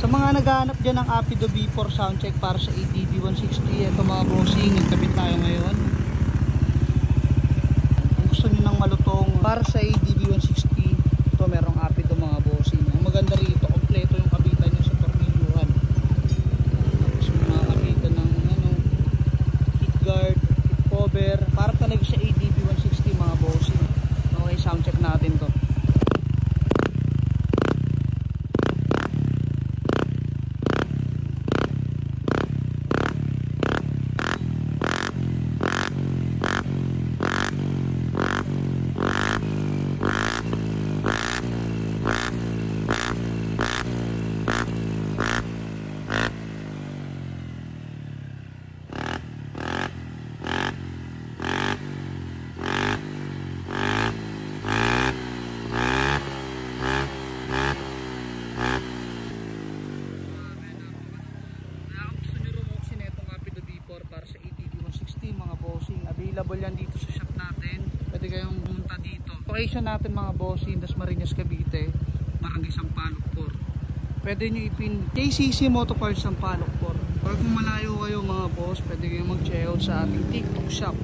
Sa mga naghahanap dyan ng Apido V4 soundcheck para sa ATV 160, ito mga bossing, nagkabit tayo ngayon. Kung gusto nyo ng malutong para sa ATV 160, ito merong Apido mga bossing. Ang maganda rito, kompleto yung kabitan nyo sa tornilyuhan. Tapos mga kabitan ng heat guard, heat cover, para talaga sa ATV 160 mga bossing. Okay, soundcheck natin to. Para sa ATV 160 mga bossing, available yan dito sa shop natin. Pwede kayong pumunta dito. Location natin mga bossing, Dasmariñas, Cavite, Barangay Sampaloc 4. Pwede nyo ipin KCC Motor Parts Sampaloc 4. Or kung malayo kayo mga boss, pwede kayong mag-check out sa ating TikTok shop.